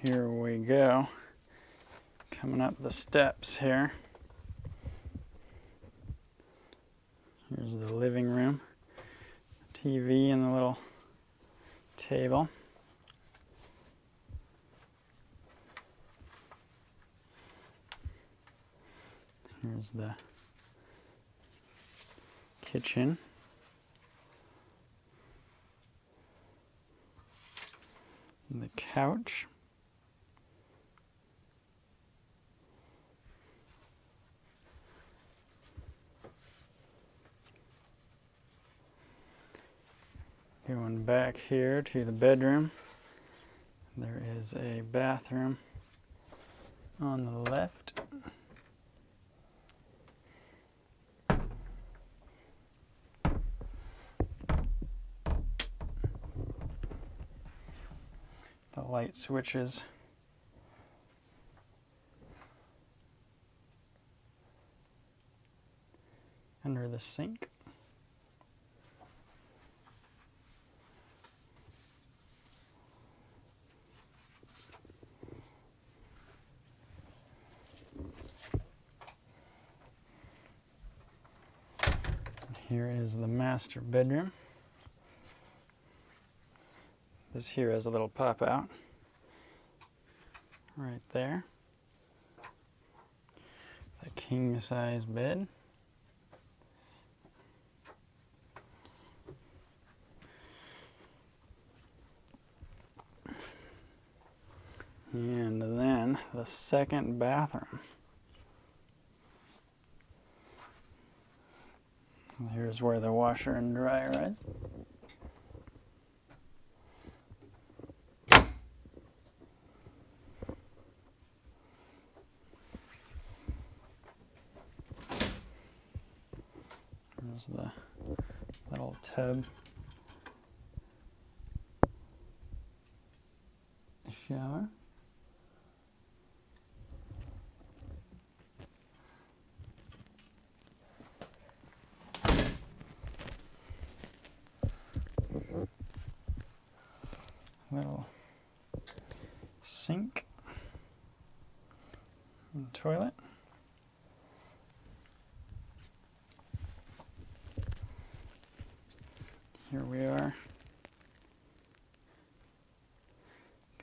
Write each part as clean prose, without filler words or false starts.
Here we go. Coming up the steps here. Here's the living room. TV and the little table. Here's the kitchen. And the couch. Going back here to the bedroom, there is a bathroom on the left. The light switches. Under the sink. Here is the master bedroom. This here has a little pop out right there. The king size bed. And then the second bathroom. Here's where the washer and dryer is. There's the little tub. Shower. Little sink and toilet. Here we are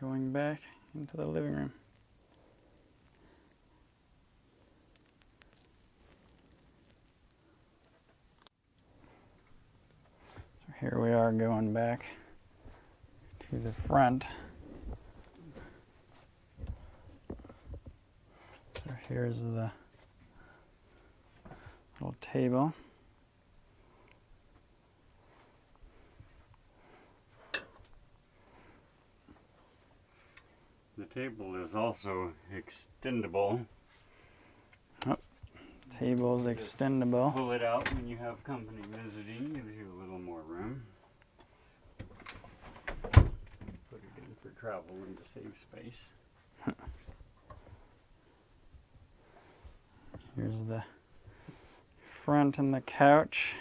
going back into the living room. So here we are going back to the front. So here's the little table. The table is also extendable. Oh, table's extendable. Pull it out when you have company visiting, gives you a little more room. Put it in for travel and to save space. Here's the front and the couch.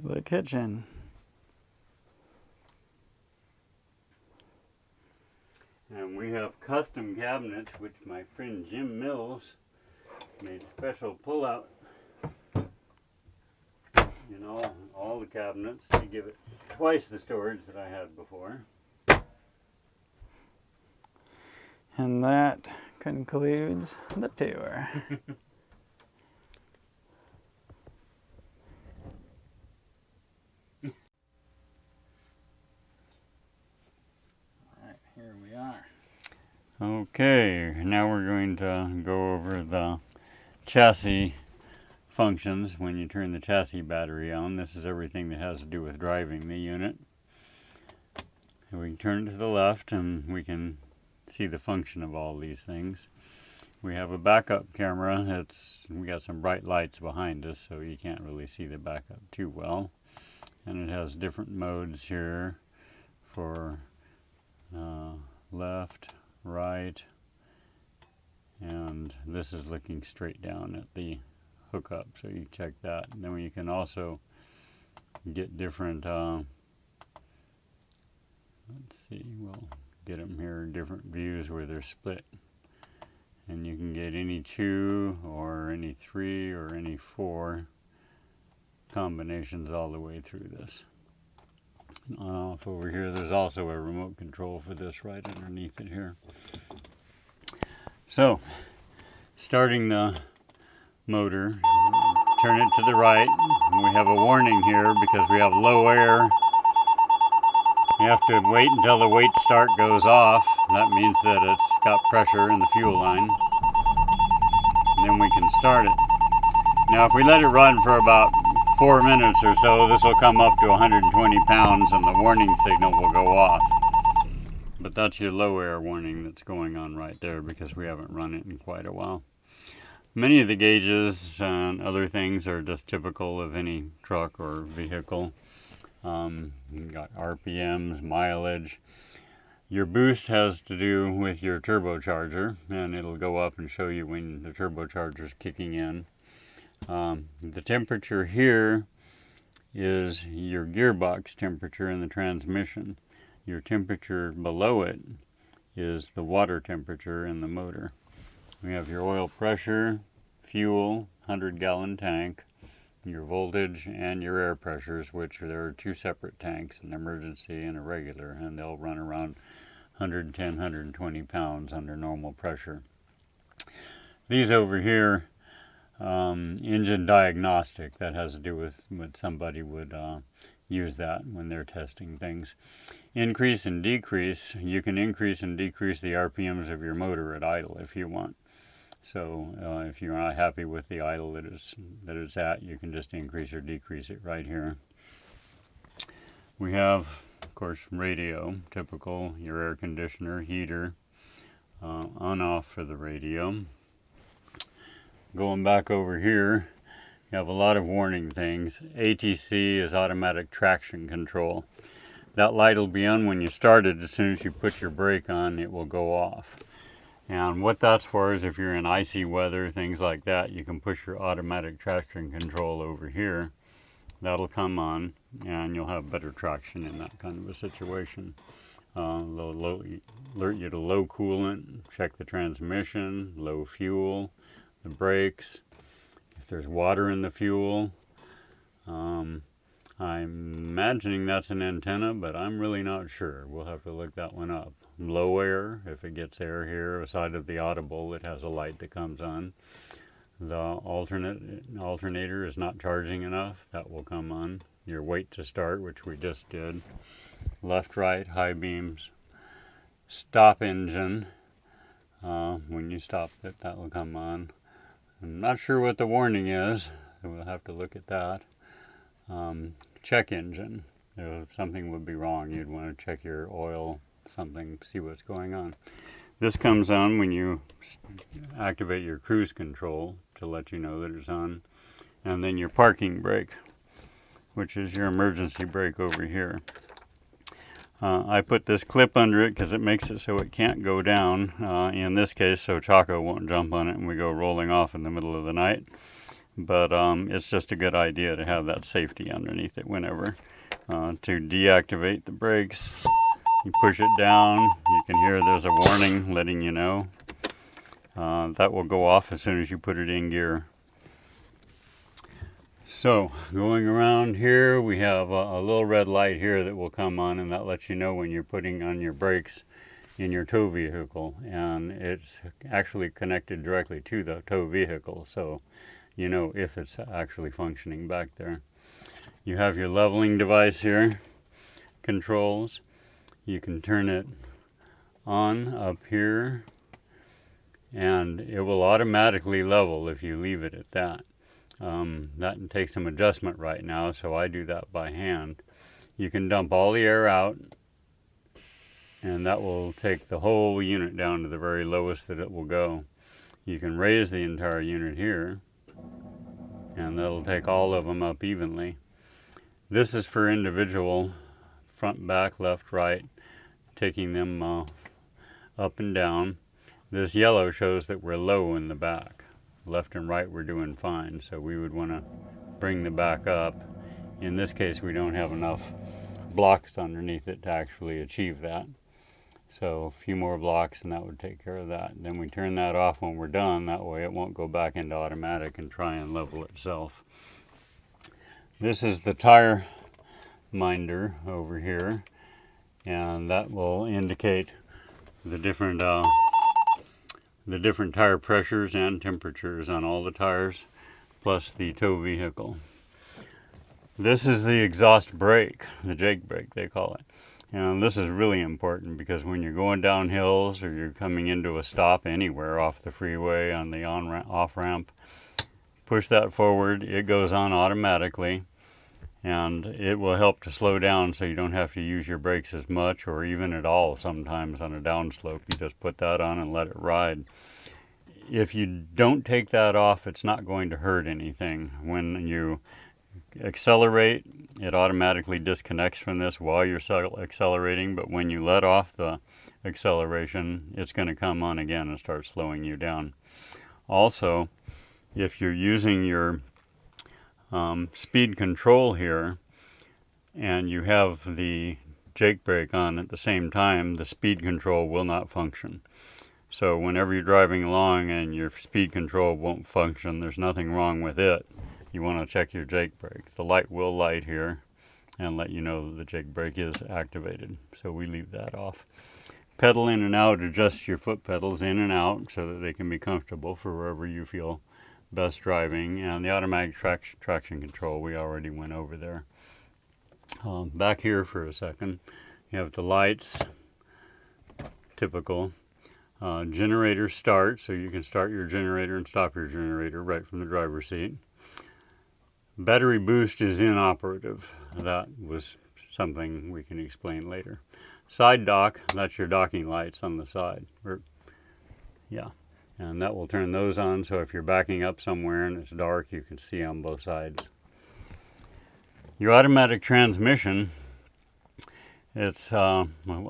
The kitchen. And we have custom cabinets, which my friend Jim Mills made special pull-out. You know, all the cabinets to give it twice the storage that I had before. And that concludes the tour. Alright, here we are. Okay, now we're going to go over the chassis functions when you turn the chassis battery on. This is everything that has to do with driving the unit. And we can turn it to the left and we can see the function of all these things. We have a backup camera. We got some bright lights behind us, so you can't really see the backup too well. And it has different modes here for left, right, and this is looking straight down at the hookup, so you check that. And then you can also get different, let's see, we'll get them here, different views where they're split. And you can get any 2 or any 3 or any 4 combinations all the way through this. And on off over here, there's also a remote control for this right underneath it here. So, starting the motor, turn it to the right. We have a warning here because we have low air. You have to wait until the wait start goes off. That means that it's got pressure in the fuel line. And then we can start it. Now if we let it run for about 4 minutes or so, this will come up to 120 pounds and the warning signal will go off. But that's your low air warning that's going on right there because we haven't run it in quite a while. Many of the gauges and other things are just typical of any truck or vehicle. You've got RPMs, mileage. Your boost has to do with your turbocharger, and it'll go up and show you when the turbocharger is kicking in. The temperature here is your gearbox temperature in the transmission. Your temperature below it is the water temperature in the motor. We have your oil pressure, fuel, 100-gallon tank, your voltage, and your air pressures, which there are 2 separate tanks, an emergency and a regular, and they'll run around 110, 120 pounds under normal pressure. These over here, engine diagnostic, that has to do with what somebody would use that when they're testing things. Increase and decrease, you can increase and decrease the RPMs of your motor at idle if you want. So if you're not happy with the idle that it's at, you can just increase or decrease it right here. We have, of course, radio, typical, your air conditioner, heater, on-off for the radio. Going back over here, you have a lot of warning things. ATC is automatic traction control. That light will be on when you start it. As soon as you put your brake on, it will go off. And what that's for is if you're in icy weather, things like that, you can push your automatic traction control over here. That'll come on and you'll have better traction in that kind of a situation. They'll alert you to low coolant, check the transmission, low fuel, the brakes, if there's water in the fuel. I'm imagining that's an antenna, but I'm really not sure. We'll have to look that one up. Low air, if it gets air here, aside of the audible, it has a light that comes on. The alternator is not charging enough, that will come on. Your wait to start, which we just did. Left, right, high beams. Stop engine, when you stop it, that will come on. I'm not sure what the warning is, so we'll have to look at that. Check engine, if something would be wrong, you'd want to check your oil, something, see what's going on. This comes on when you activate your cruise control to let you know that it's on. And then your parking brake, which is your emergency brake over here. I put this clip under it because it makes it so it can't go down, in this case, so Chaco won't jump on it and we go rolling off in the middle of the night. But it's just a good idea to have that safety underneath it whenever. To deactivate the brakes, you push it down, you can hear there's a warning letting you know. That will go off as soon as you put it in gear. So, going around here, we have a little red light here that will come on, and that lets you know when you're putting on your brakes in your tow vehicle. And it's actually connected directly to the tow vehicle, so you know if it's actually functioning back there. You have your leveling device here, controls. You can turn it on up here, and it will automatically level if you leave it at that. That takes some adjustment right now, so I do that by hand. You can dump all the air out, and that will take the whole unit down to the very lowest that it will go. You can raise the entire unit here, and that'll take all of them up evenly. This is for individual front, back, left, right, taking them up and down. This yellow shows that we're low in the back. Left and right we're doing fine, so we would want to bring the back up In this case, we don't have enough blocks underneath it to actually achieve that. So a few more blocks and that would take care of that. Then we turn that off when we're done. That way it won't go back into automatic and try and level itself. This is the tire minder over here, and that will indicate the different tire pressures and temperatures on all the tires, plus the tow vehicle. This is the exhaust brake, the Jake brake they call it. And this is really important because when you're going down hills or you're coming into a stop anywhere off the freeway on the off ramp, push that forward, it goes on automatically, and it will help to slow down so you don't have to use your brakes as much or even at all. Sometimes on a downslope you just put that on and let it ride. If you don't take that off, it's not going to hurt anything. When you accelerate, it automatically disconnects from this while you're accelerating, but when you let off the acceleration, it's going to come on again and start slowing you down. Also, if you're using your speed control here and you have the Jake brake on at the same time, the speed control will not function. So whenever you're driving along and your speed control won't function, there's nothing wrong with it. You want to check your Jake brake. The light will light here and let you know that the Jake brake is activated. So we leave that off. Pedal in and out, adjust your foot pedals in and out so that they can be comfortable for wherever you feel best driving. And the automatic traction control, we already went over there. Back here for a second, you have the lights, typical. Generator start, so you can start your generator and stop your generator right from the driver's seat. Battery boost is inoperative. That was something we can explain later. Side dock, that's your docking lights on the side. And that will turn those on, so if you're backing up somewhere and it's dark, you can see on both sides. Your automatic transmission, it's of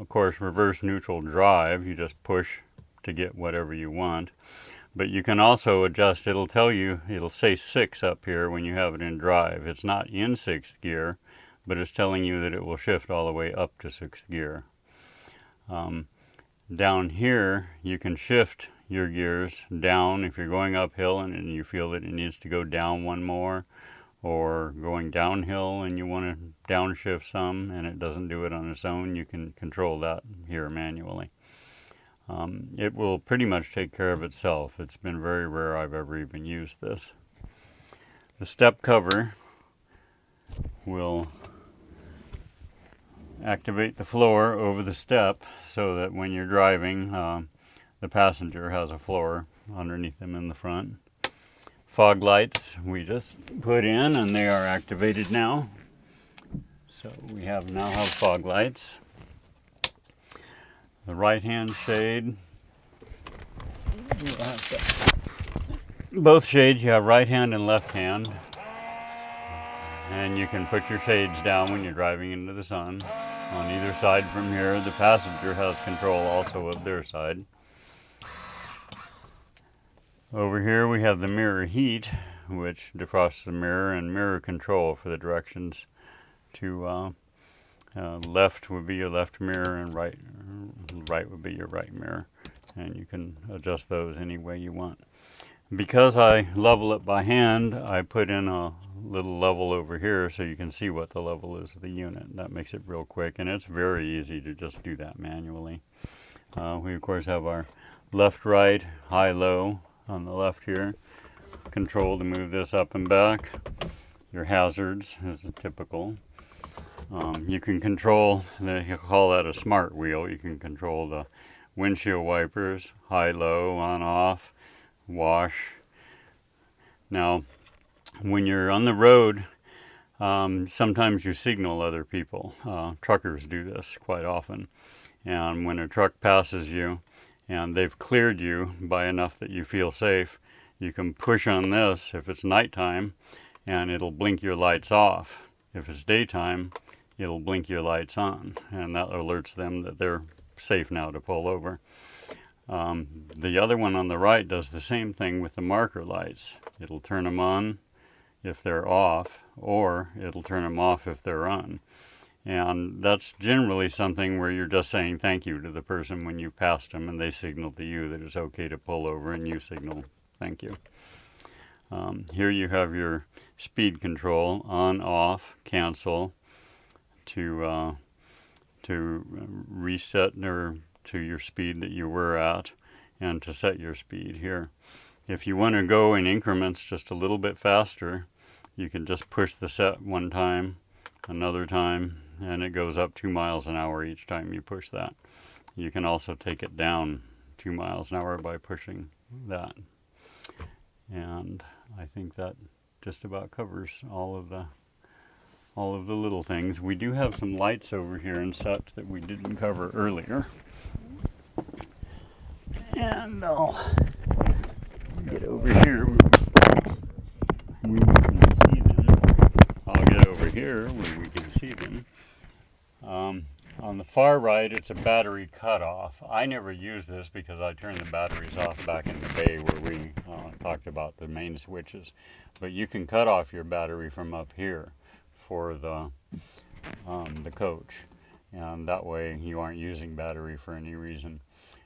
course reverse neutral drive. You just push to get whatever you want, but you can also adjust. It'll tell you, it'll say 6 up here when you have it in drive. It's not in 6th gear, but it's telling you that it will shift all the way up to 6th gear. Down here you can shift your gears down if you're going uphill and you feel that it needs to go down one more, or going downhill and you want to downshift some and it doesn't do it on its own. You can control that here manually. It will pretty much take care of itself. It's been very rare I've ever even used this. The step cover will activate the floor over the step so that when you're driving, the passenger has a floor underneath them in the front. Fog lights we just put in and they are activated now. So we now have fog lights. The right hand shade, both shades you have right hand and left hand, and you can put your shades down when you're driving into the sun. On either side from here, the passenger has control also of their side. Over here we have the mirror heat, which defrosts the mirror, and mirror control for the directions to left would be your left mirror and right would be your right mirror, and you can adjust those any way you want. Because I level it by hand, I put in a little level over here so you can see what the level is of the unit. That makes it real quick, and it's very easy to just do that manually. We of course have our left, right, high, low on the left here. Control to move this up and back. Your hazards is a typical. You can control, you call that a smart wheel. You can control the windshield wipers, high, low, on, off, wash. Now, when you're on the road, sometimes you signal other people. Truckers do this quite often. And when a truck passes you and they've cleared you by enough that you feel safe, you can push on this if it's nighttime and it'll blink your lights off. If it's daytime, it'll blink your lights on, and that alerts them that they're safe now to pull over. The other one on the right does the same thing with the marker lights. It'll turn them on if they're off, or it'll turn them off if they're on. And that's generally something where you're just saying thank you to the person when you passed them and they signal to you that it's okay to pull over, and you signal thank you. Here you have your speed control, on, off, cancel, to reset or to your speed that you were at, and to set your speed here. If you want to go in increments just a little bit faster, you can just push the set one time, another time, and it goes up 2 miles an hour each time you push that. You can also take it down 2 miles an hour by pushing that. And I think that just about covers all of the little things. We do have some lights over here and such that we didn't cover earlier. And I'll get over here where we can see them. I'll get over here where we can see them. On the far right, it's a battery cutoff. I never use this because I turned the batteries off back in the bay where we talked about the main switches. But you can cut off your battery from up here for the coach, and that way you aren't using battery for any reason.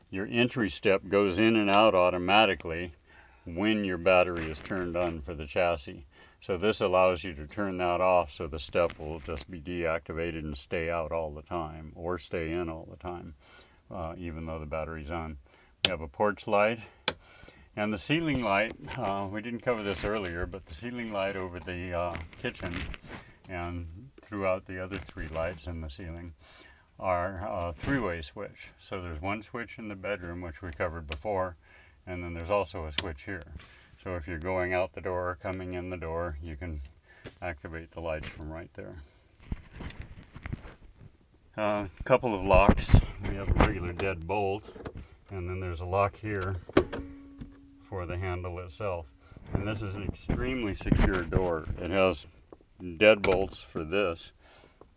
Your entry step goes in and out automatically when your battery is turned on for the chassis. So this allows you to turn that off so the step will just be deactivated and stay out all the time, or stay in all the time, even though the battery's on. We have a porch light, and the ceiling light, we didn't cover this earlier, but the ceiling light over the kitchen and throughout the other 3 lights in the ceiling are a 3-way switch. So there's one switch in the bedroom, which we covered before, and then there's also a switch here. So if you're going out the door or coming in the door, you can activate the lights from right there. A couple of locks. We have a regular dead bolt, and then there's a lock here for the handle itself. And this is an extremely secure door. It has dead bolts for this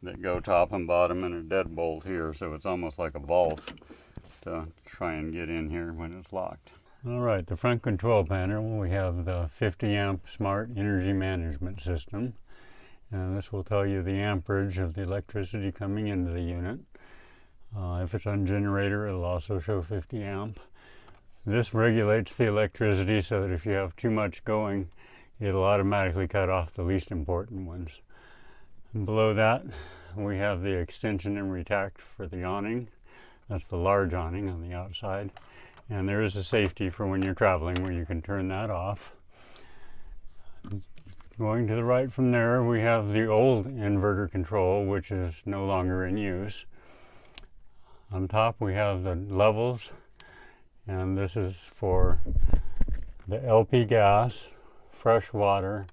that go top and bottom, and a dead bolt here, so it's almost like a vault to try and get in here when it's locked. All right, the front control panel, we have the 50 amp smart energy management system, and this will tell you the amperage of the electricity coming into the unit. If it's on generator, it'll also show 50 amp. This regulates the electricity so that if you have too much going, it'll automatically cut off the least important ones. And below that, we have the extension and retact for the awning. That's the large awning on the outside. And there is a safety for when you're traveling where you can turn that off. Going to the right from there, we have the old inverter control, which is no longer in use. On top we have the levels, and this is for the LP gas, fresh water,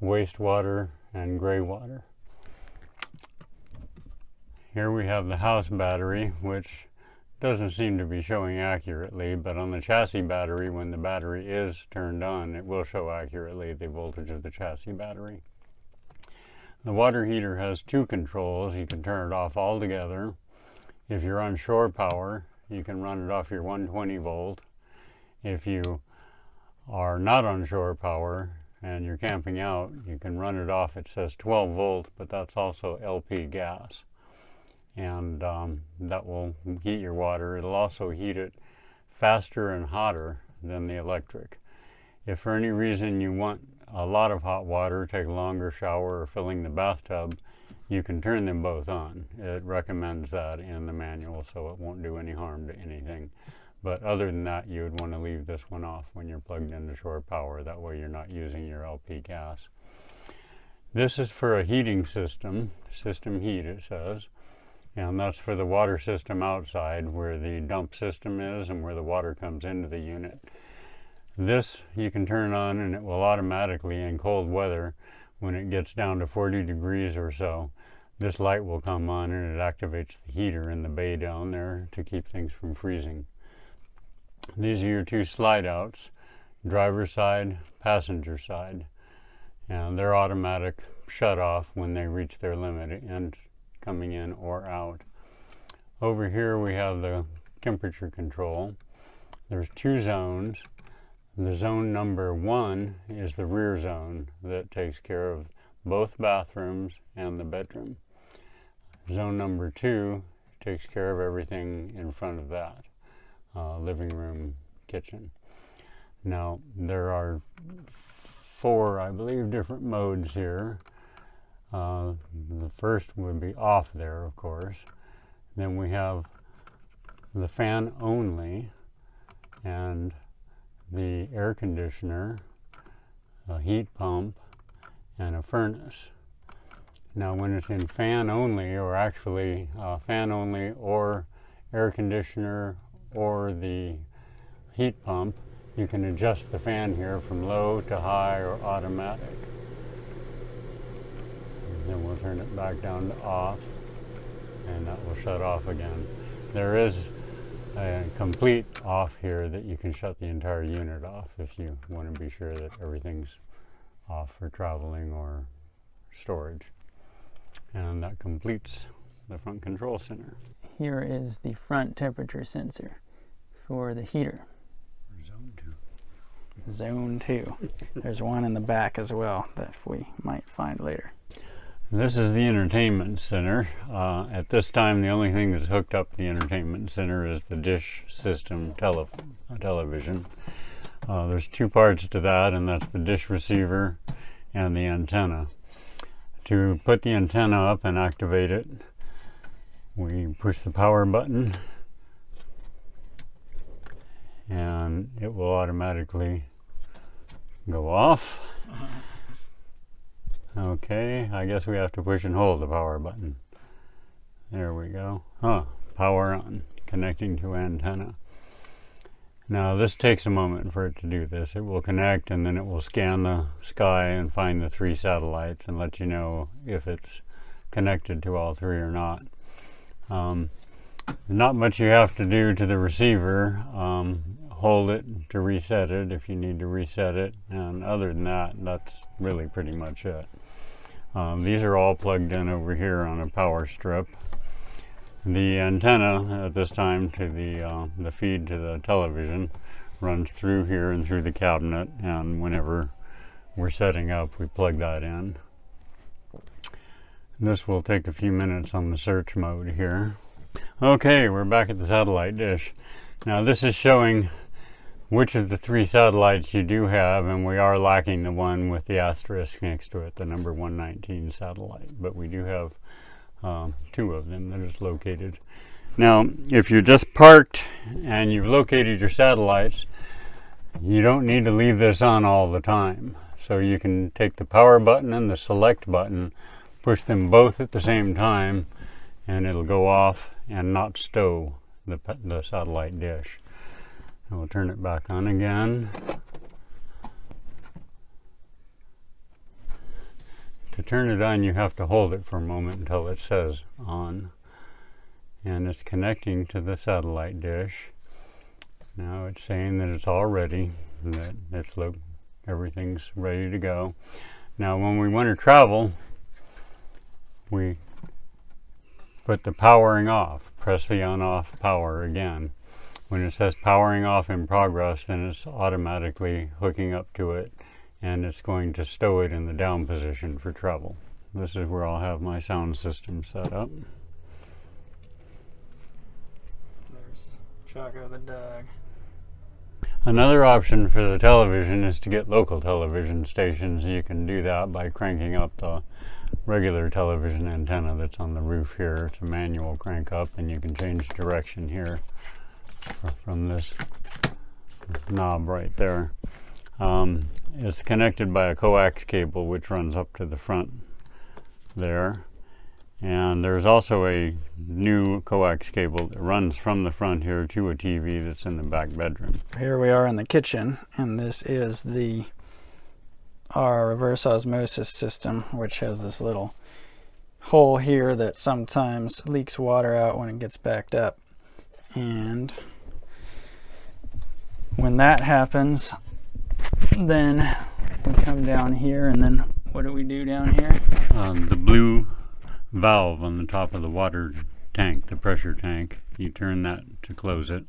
wastewater, and gray water. Here we have the house battery, which doesn't seem to be showing accurately, but on the chassis battery, when the battery is turned on, it will show accurately the voltage of the chassis battery. The water heater has 2 controls. You can turn it off altogether. If you're on shore power, you can run it off your 120 volt. If you are not on shore power and you're camping out, you can run it off. It says 12 volt, but that's also LP gas. And that will heat your water. It'll also heat it faster and hotter than the electric. If for any reason you want a lot of hot water, take a longer shower, or filling the bathtub, you can turn them both on. It recommends that in the manual, so it won't do any harm to anything. But other than that, you would want to leave this one off when you're plugged into shore power. That way you're not using your LP gas. This is for a heating system, system heat it says. And that's for the water system outside where the dump system is and where the water comes into the unit. This you can turn on and it will automatically, in cold weather, when it gets down to 40 degrees or so, this light will come on and it activates the heater in the bay down there to keep things from freezing. These are your 2 slide outs, driver's side, passenger side. And they're automatic shut off when they reach their limit and coming in or out. Over here we have the temperature control. There's 2 zones. The zone number 1 is the rear zone that takes care of both bathrooms and the bedroom. Zone number 2 takes care of everything in front of that, living room, kitchen. Now, there are 4, I believe, different modes here. The first would be off there, of course. Then we have the fan only, and the air conditioner, a heat pump, and a furnace. Now when it's in fan only, or actually fan only or air conditioner or the heat pump, you can adjust the fan here from low to high or automatic. And then we'll turn it back down to off, and that will shut off again. There is a complete off here that you can shut the entire unit off if you want to be sure that everything's off for traveling or storage. And that completes the front control center. Here is the front temperature sensor for the heater. Zone 2. Zone 2. There's one in the back as well that we might find later. This is the entertainment center. At this time, the only thing that's hooked up the entertainment center is the dish system television. There's 2 parts to that, and that's the dish receiver and the antenna. To put the antenna up and activate it, we push the power button, and it will automatically go off. Okay, I guess we have to push and hold the power button. There we go. Power on, connecting to antenna. Now this takes a moment for it to do this. It will connect, and then it will scan the sky and find the 3 satellites and let you know if it's connected to all 3 or not. Not much you have to do to the receiver. Hold it to reset it if you need to reset it, and other than that, that's really pretty much it. These are all plugged in over here on a power strip. The antenna at this time to the feed to the television runs through here and through the cabinet, and whenever we're setting up, we plug that in. This will take a few minutes on the search mode here. Okay, we're back at the satellite dish. Now this is showing which of the 3 satellites you do have, and we are lacking the one with the asterisk next to it, the number 119 satellite, but we do have 2 of them that is located. Now, if you're just parked and you've located your satellites, you don't need to leave this on all the time. So you can take the power button and the select button, push them both at the same time, and it'll go off and not stow the satellite dish. And we'll turn it back on again. To turn it on, you have to hold it for a moment until it says on. And it's connecting to the satellite dish. Now it's saying that it's all ready, that everything's ready to go. Now when we want to travel, we put the powering off, press the on-off power again. When it says powering off in progress, then it's automatically hooking up to it, and it's going to stow it in the down position for travel. This is where I'll have my sound system set up. There's Choco the dog. Another option for the television is to get local television stations. You can do that by cranking up the regular television antenna that's on the roof here. It's a manual crank up, and you can change direction here from this knob right there. It's connected by a coax cable which runs up to the front there, and there's also a new coax cable that runs from the front here to a TV that's in the back bedroom. Here we are in the kitchen, and this is our reverse osmosis system, which has this little hole here that sometimes leaks water out when it gets backed up. And when that happens, then we come down here, and then what do we do down here? The blue valve on the top of the water tank, the pressure tank, you turn that to close it,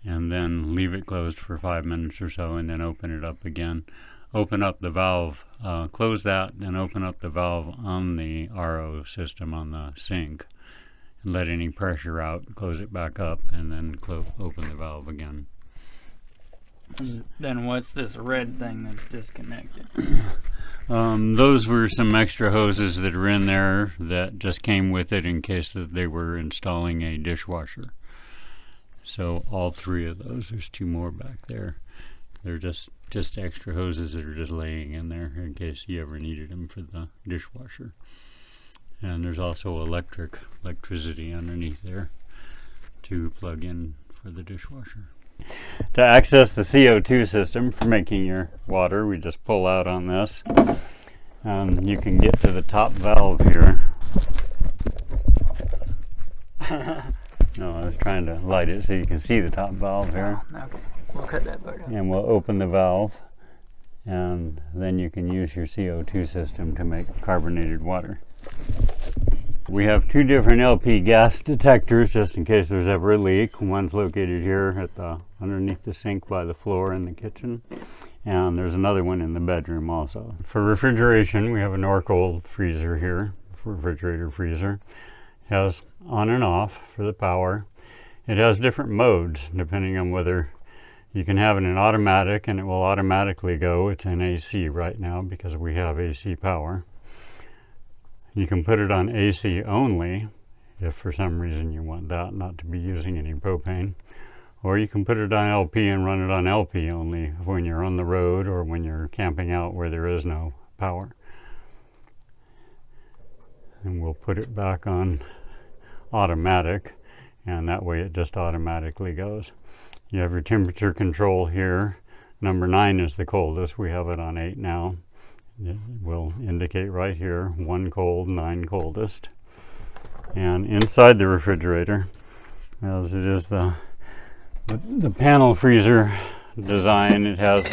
and then leave it closed for 5 minutes or so, and then open it up again. Open up the valve, close that, then open up the valve on the RO system on the sink. Let any pressure out, close it back up, and then open the valve again. Then what's this red thing that's disconnected? Those were some extra hoses that are in there that just came with it in case that they were installing a dishwasher. So all 3 of those, there's 2 more back there. They're just extra hoses that are just laying in there in case you ever needed them for the dishwasher. And there's also electricity underneath there to plug in for the dishwasher. To access the CO2 system for making your water, we just pull out on this. You can get to the top valve here. No, I was trying to light it so you can see the top valve here. Okay, we'll cut that part out. And we'll open the valve, and then you can use your CO2 system to make carbonated water. We have 2 different LP gas detectors just in case there's ever a leak. One's located here at underneath the sink by the floor in the kitchen, and there's another one in the bedroom also. For refrigeration, we have a Norcold freezer here, refrigerator freezer. It has on and off for the power. It has different modes depending on whether you can have it in automatic, and it will automatically go. It's in AC right now because we have AC power. You can put it on AC only if for some reason you want that, not to be using any propane. Or you can put it on LP and run it on LP only when you're on the road or when you're camping out where there is no power. And we'll put it back on automatic, and that way it just automatically goes. You have your temperature control here. Number 9 is the coldest. We have it on 8 now. It will indicate right here, 1 cold, 9 coldest. And inside the refrigerator, as it is the panel freezer design, it has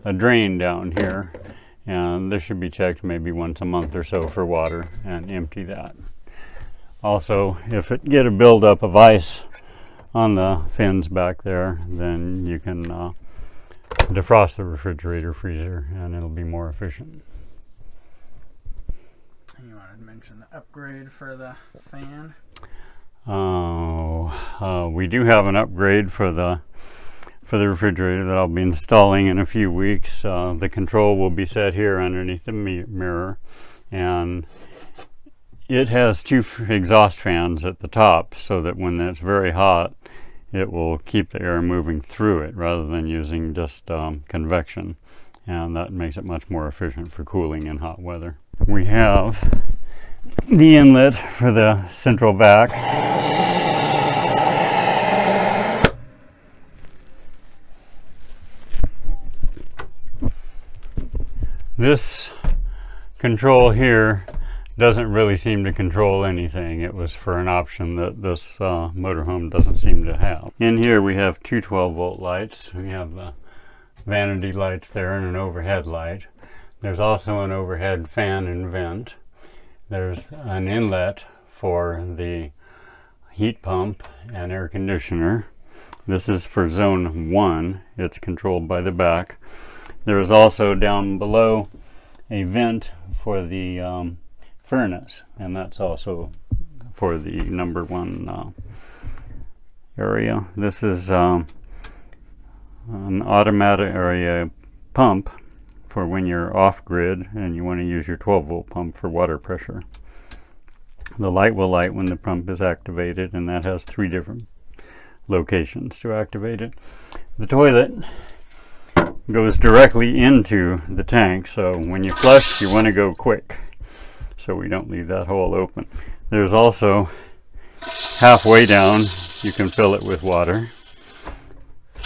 a drain down here, and this should be checked maybe once a month or so for water and empty that. Also, if it get a buildup of ice on the fins back there, then you can defrost the refrigerator freezer and it'll be more efficient. You wanted to mention the upgrade for the fan? We do have an upgrade for the refrigerator that I'll be installing in a few weeks. The control will be set here underneath the mirror, and it has 2 exhaust fans at the top so that when it's very hot it will keep the air moving through it rather than using just convection, and that makes it much more efficient for cooling in hot weather. We have the inlet for the central vac. This control here doesn't really seem to control anything. It was for an option that this motorhome doesn't seem to have. In here we have 2 12-volt lights. We have the vanity lights there and an overhead light. There's also an overhead fan and vent. There's an inlet for the heat pump and air conditioner. This is for zone 1. It's controlled by the back. There is also down below a vent for the furnace, and that's also for the number 1 area. This is an automatic area pump for when you're off grid and you want to use your 12-volt pump for water pressure. The light will light when the pump is activated, and that has 3 different locations to activate it. The toilet goes directly into the tank, so when you flush you want to go quick, so we don't leave that hole open. There's also halfway down you can fill it with water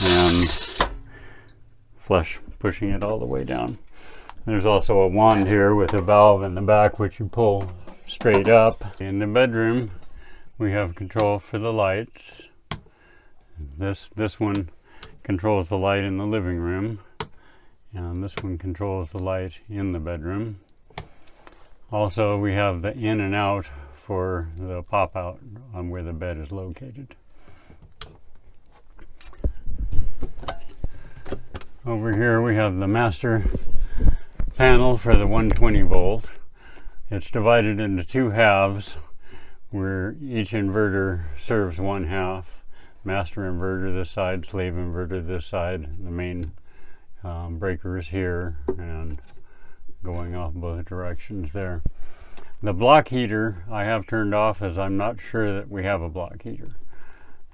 and flush, pushing it all the way down. There's also a wand here with a valve in the back which you pull straight up. In the bedroom we have control for the lights. This one controls the light in the living room, and this one controls the light in the bedroom. Also, we have the in and out for the pop out on where the bed is located. Over here we have the master panel for the 120 volt. It's divided into two halves where each inverter serves one half. Master inverter this side, slave inverter this side. The main breaker is here and going off both directions there. The block heater I have turned off as I'm not sure that we have a block heater.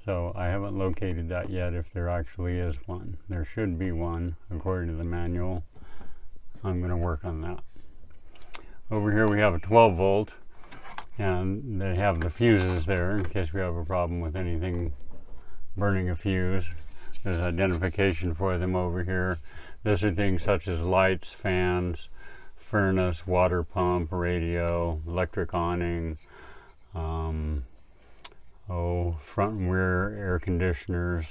So I haven't located that yet if there actually is one. There should be one according to the manual. I'm going to work on that. Over here we have a 12 volt and they have the fuses there in case we have a problem with anything burning a fuse. There's identification for them over here. These are things such as lights, fans, furnace, water pump, radio, electric awning, front and rear air conditioners,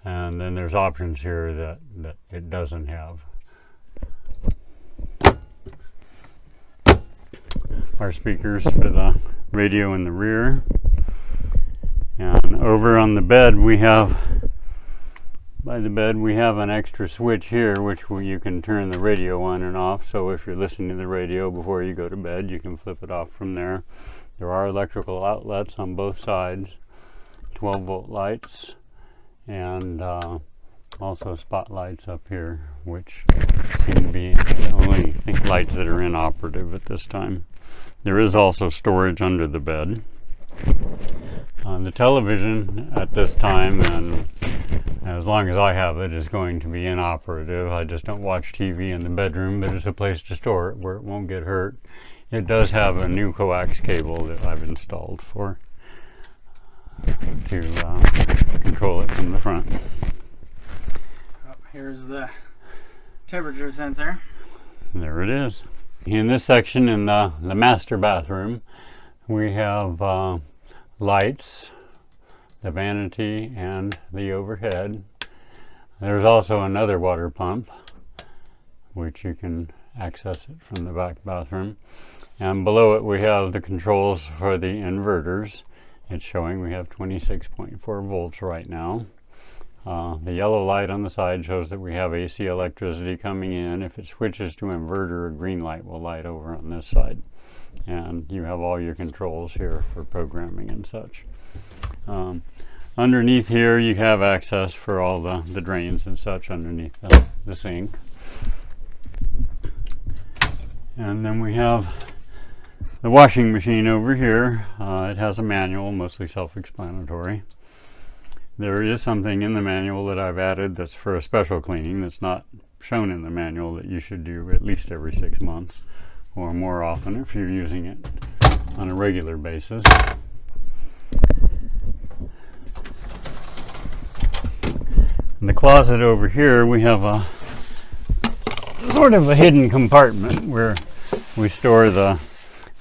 and then there's options here that it doesn't have. Our speakers for the radio in the rear. And over on the bed by the bed we have an extra switch here which you can turn the radio on and off. So if you're listening to the radio before you go to bed, you can flip it off from there. There are electrical outlets on both sides, 12 volt lights, and also spotlights up here, which seem to be the only lights that are inoperative at this time. There is also storage under the bed. The television at this time, and as long as I have it, is going to be inoperative. I just don't watch TV in the bedroom, but it's a place to store it where it won't get hurt. It does have a new coax cable that I've installed to control it from the front. Here's the temperature sensor. There it is. In this section, in the master bathroom, we have lights, the vanity, and the overhead. There's also another water pump, which you can access it from the back bathroom. And below it we have the controls for the inverters. It's showing we have 26.4 volts right now. The yellow light on the side shows that we have AC electricity coming in. If it switches to inverter, a green light will light over on this side. And you have all your controls here for programming and such. Underneath here you have access for all the drains and such underneath the sink. And then we have the washing machine over here. It has a manual, mostly self-explanatory. There is something in the manual that I've added that's for a special cleaning that's not shown in the manual that you should do at least every 6 months or more often if you're using it on a regular basis. In the closet over here we have a sort of a hidden compartment where we store the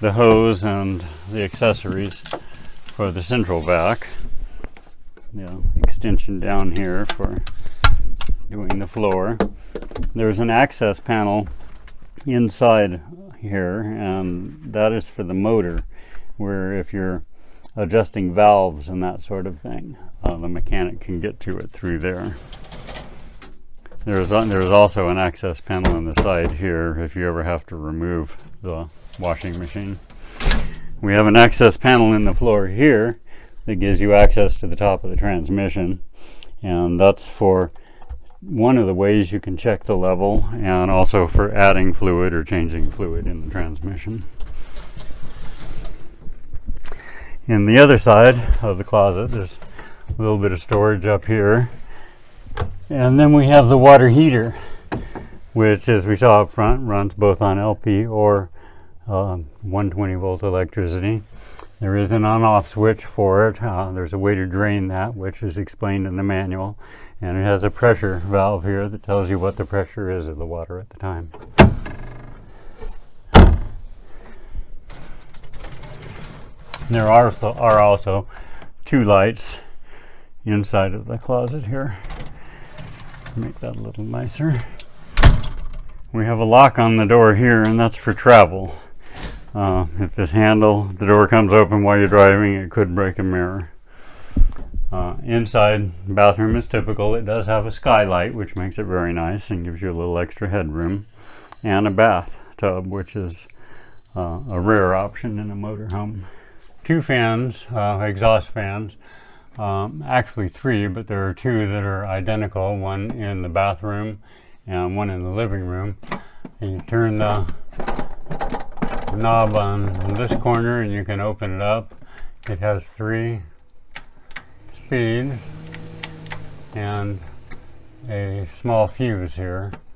hose and the accessories for the central vac. Extension down here for doing the floor. There's an access panel inside here, and that is for the motor, where if you're adjusting valves and that sort of thing, the mechanic can get to it through there. There's also an access panel on the side here if you ever have to remove the washing machine. We have an access panel in the floor here that gives you access to the top of the transmission, and that's for one of the ways you can check the level and also for adding fluid or changing fluid in the transmission. In the other side of the closet there's a little bit of storage up here, and then we have the water heater, which, as we saw up front, runs both on LP or 120 volt electricity. There is an on-off switch for it. There's a way to drain that, which is explained in the manual, and it has a pressure valve here that tells you what the pressure is of the water at the time. There are also two lights inside of the closet here. Make that a little nicer. We have a lock on the door here, and that's for travel. If the door comes open while you're driving, it could break a mirror. Inside bathroom is typical. It does have a skylight, which makes it very nice and gives you a little extra headroom, and a bathtub, which is a rare option in a motorhome. 2 fans, exhaust fans, actually 3, but there are 2 that are identical, one in the bathroom and one in the living room. And you turn the knob on this corner and you can open it up. It has 3 speeds and a small fuse here.